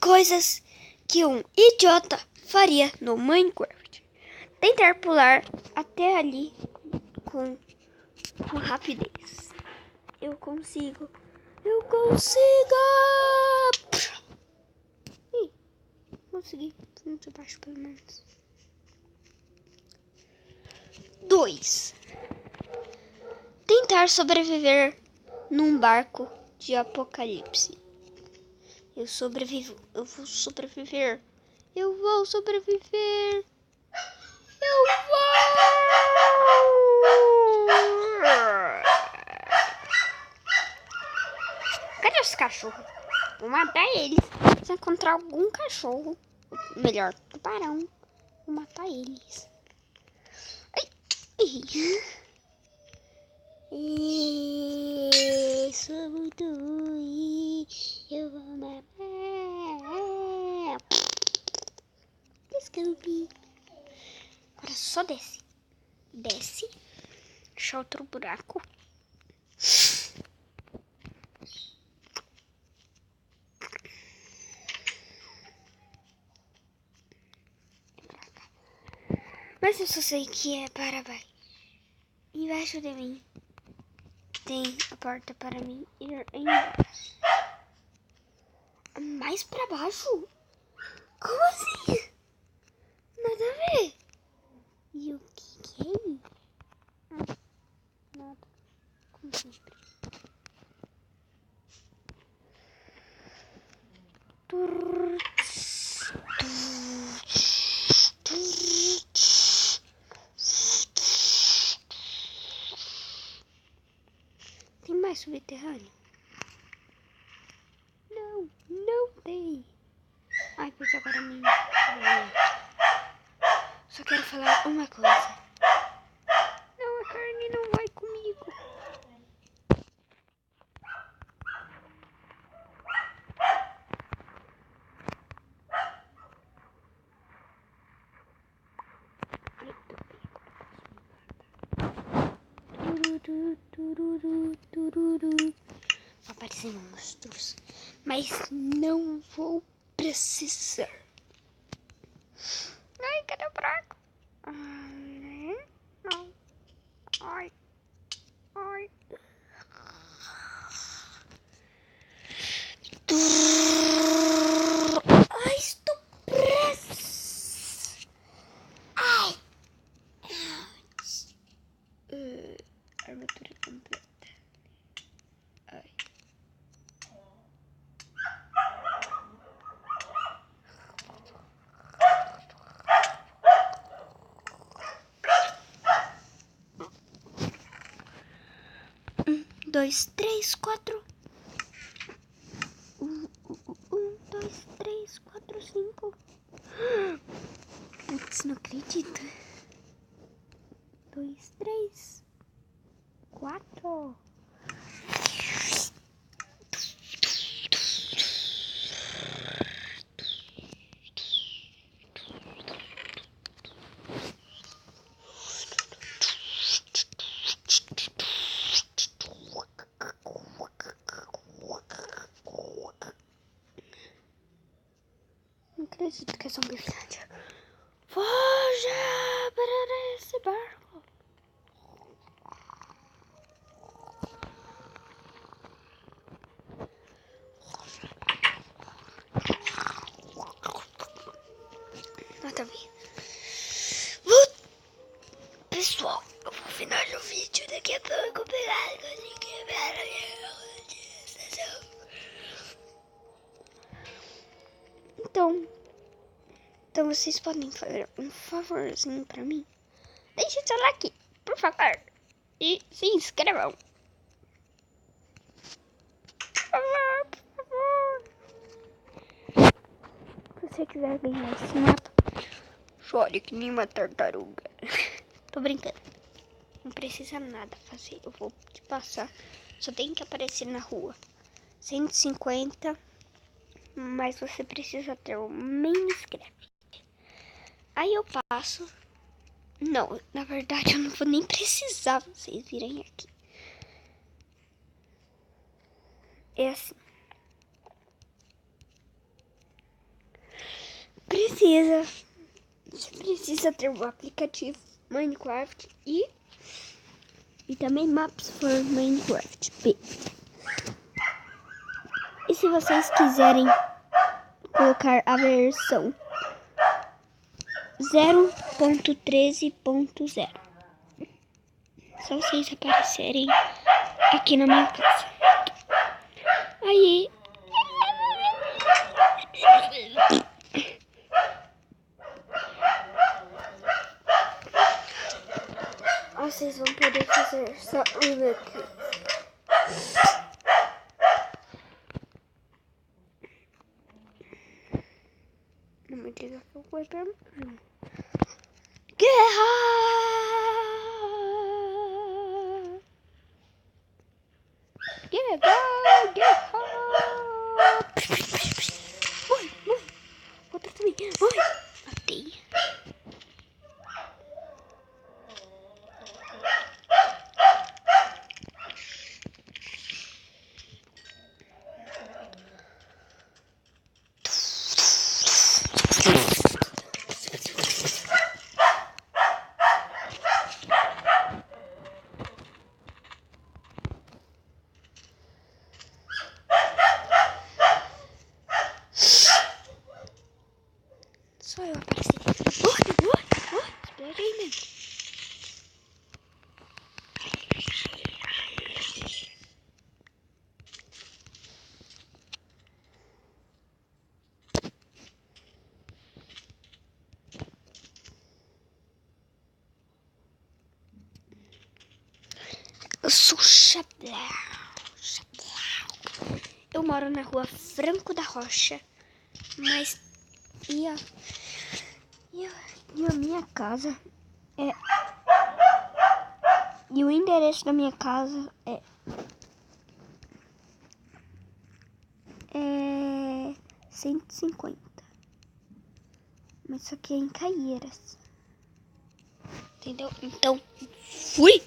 coisas que um idiota faria no Minecraft. Tentar pular até ali com rapidez. Eu consigo. Eu consigo! Ih, consegui. Muito baixo, pelo menos. 2. Tentar sobreviver num barco de apocalipse. Eu sobrevivo. Eu vou sobreviver. Eu vou sobreviver. Eu vou! Cadê os cachorros? Vou matar eles. Se encontrar algum cachorro, melhor, tubarão, vou matar eles. Ai. Sou muito ruim. Eu vou matar. Desculpe. Agora só desce. Desce. Deixa outro buraco. Mas eu só sei que é para baixo. Embaixo de mim tem a porta para mim ir embaixo. Mais para baixo? Como assim? Nada a ver. E o que é isso? Nada. Como sempre. Tem mais subterrâneo? Não, não tem. Ai, pois agora me... Só quero falar uma coisa. Não, a carne não vai comigo. Vai aparecer monstros, mas não vou precisar. Ai, cadê o buraco? Não. Ai. Ai. Ai, estou preso. Ai. Armatura completa. Ai. Dois, três, quatro. 1, 2, 3, 4, 5. Putz, não acredito. 2, 3, 4. Não acredito que é zumbi verdade. Foja para esse barco. Nada a ver. Pessoal, eu vou finalizar o vídeo daqui a pouco. Então vocês podem fazer um favorzinho pra mim? Deixe seu like, por favor. E se inscrevam. Por favor, por favor. Se você quiser ganhar esse mapa, chore que nem uma tartaruga. Tô brincando. Não precisa nada fazer. Eu vou te passar. Só tem que aparecer na rua. 150. Mas você precisa ter o Minecraft. Aí eu passo. Não, na verdade eu não vou nem precisar vocês virem aqui. É assim. precisa ter o aplicativo Minecraft e também Maps for Minecraft B. E se vocês quiserem colocar a versão 0.13.0, só vocês aparecerem aqui na minha casa. Aí vocês vão poder fazer só um aqui. Não me diga que eu vou pra guerra! Guerra! Guerra! Morre, morre! Outra também! Morre! Matei! Só eu apareci. Explode aí mesmo. Eu sou Chablau. Eu moro na rua Franco da Rocha, mas e a minha casa é... E o endereço da minha casa é 150. Mas isso aqui é em Caieiras. Entendeu? Então, fui!